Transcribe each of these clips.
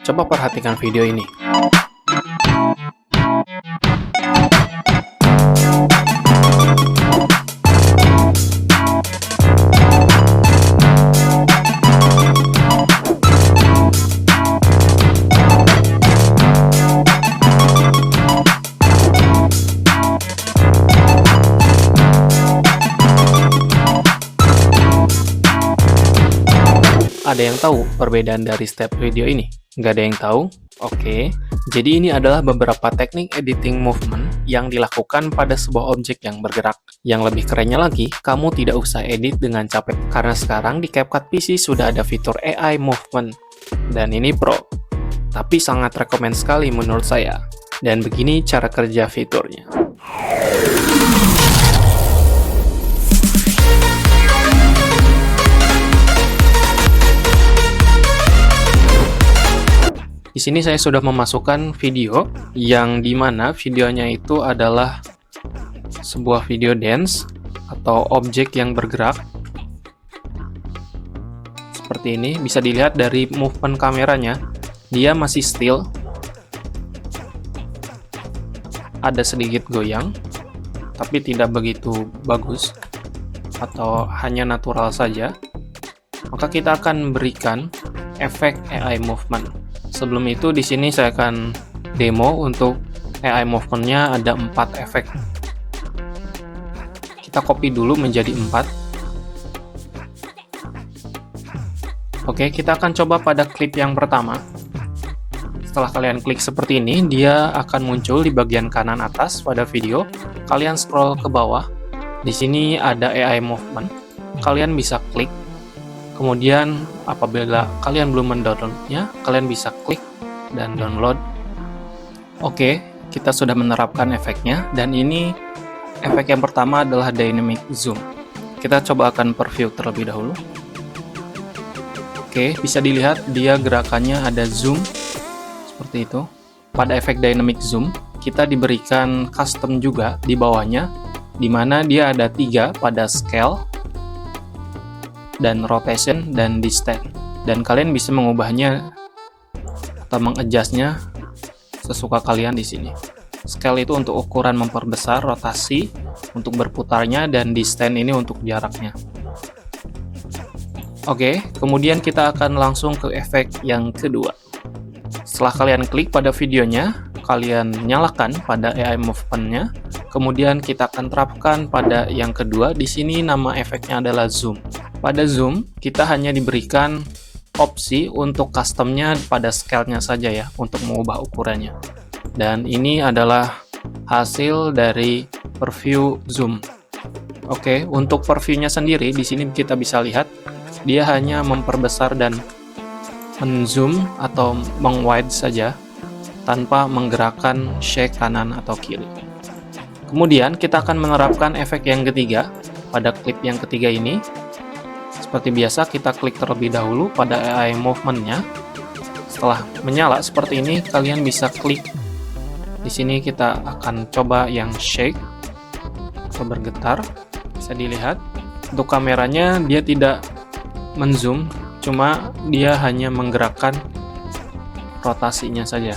Coba perhatikan video ini. Ada yang tahu perbedaan dari step video ini? Nggak ada yang tahu? Oke, jadi ini adalah beberapa teknik editing movement yang dilakukan pada sebuah objek yang bergerak. Yang lebih kerennya lagi, kamu tidak usah edit dengan capek, karena sekarang di CapCut PC sudah ada fitur AI movement. Dan ini pro, tapi sangat rekomen sekali menurut saya. Dan begini cara kerja fiturnya. Di sini saya sudah memasukkan video yang dimana videonya itu adalah sebuah video dance atau objek yang bergerak seperti ini. Bisa dilihat dari movement kameranya, dia masih still, ada sedikit goyang tapi tidak begitu bagus atau hanya natural saja. Maka kita akan berikan efek AI movement. Sebelum itu di sini saya akan demo untuk AI movement-nya, ada 4 efek. Kita copy dulu menjadi 4. Oke, kita akan coba pada klip yang pertama. Setelah kalian klik seperti ini, dia akan muncul di bagian kanan atas pada video. Kalian scroll ke bawah. Di sini ada AI movement. Kalian bisa klik. Kemudian apabila kalian belum mendownloadnya, kalian bisa klik dan download. Oke, kita sudah menerapkan efeknya, dan ini efek yang pertama adalah dynamic zoom. Kita coba akan preview terlebih dahulu. Oke, bisa dilihat dia gerakannya ada zoom seperti itu. Pada efek dynamic zoom, kita diberikan custom juga di bawahnya, di mana dia ada 3 pada scale, dan rotation, dan distance. Dan kalian bisa mengubahnya atau mengadjustnya sesuka kalian di sini. Scale itu untuk ukuran memperbesar rotasi, untuk berputarnya, dan distance ini untuk jaraknya. Oke, kemudian kita akan langsung ke efek yang kedua. Setelah kalian klik pada videonya, kalian nyalakan pada AI movement-nya, kemudian kita akan terapkan pada yang kedua. Di sini nama efeknya adalah zoom. Pada zoom, kita hanya diberikan opsi untuk customnya pada scale-nya saja ya, untuk mengubah ukurannya. Dan ini adalah hasil dari preview zoom. Oke, untuk previewnya sendiri, di sini kita bisa lihat, dia hanya memperbesar dan men-zoom atau meng-wide saja, tanpa menggerakkan shake kanan atau kiri. Kemudian kita akan menerapkan efek yang ketiga pada klip yang ketiga ini. Seperti biasa, kita klik terlebih dahulu pada AI movement-nya. Setelah menyala seperti ini, kalian bisa klik. Di sini kita akan coba yang shake atau bergetar. Bisa dilihat untuk kameranya dia tidak men-zoom, cuma dia hanya menggerakkan rotasinya saja.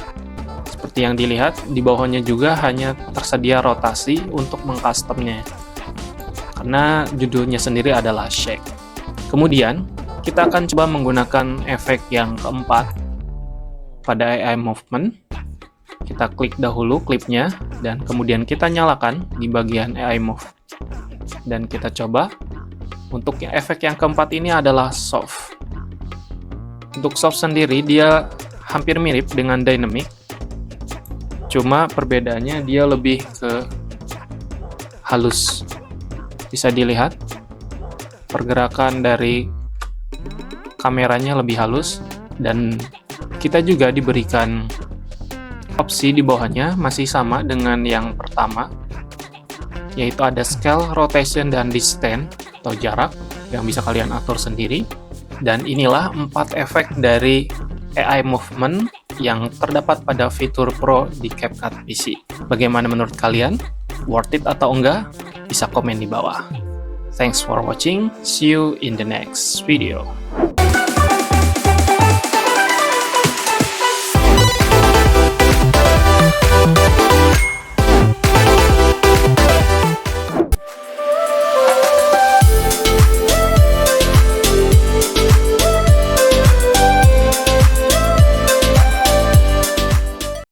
Seperti yang dilihat, di bawahnya juga hanya tersedia rotasi untuk mengcustomnya, karena judulnya sendiri adalah shake. Kemudian, kita akan coba menggunakan efek yang keempat pada AI movement. Kita klik dahulu klipnya, dan kemudian kita nyalakan di bagian AI move. Dan kita coba, untuk efek yang keempat ini adalah soft. Untuk soft sendiri, dia hampir mirip dengan dynamic. Cuma perbedaannya dia lebih ke halus. Bisa dilihat pergerakan dari kameranya lebih halus, dan kita juga diberikan opsi di bawahnya masih sama dengan yang pertama, yaitu ada scale, rotation, dan distance atau jarak yang bisa kalian atur sendiri. Dan inilah 4 efek dari AI movement yang terdapat pada fitur Pro di CapCut PC. Bagaimana menurut kalian? Worth it atau enggak? Bisa komen di bawah. Thanks for watching. See you in the next video.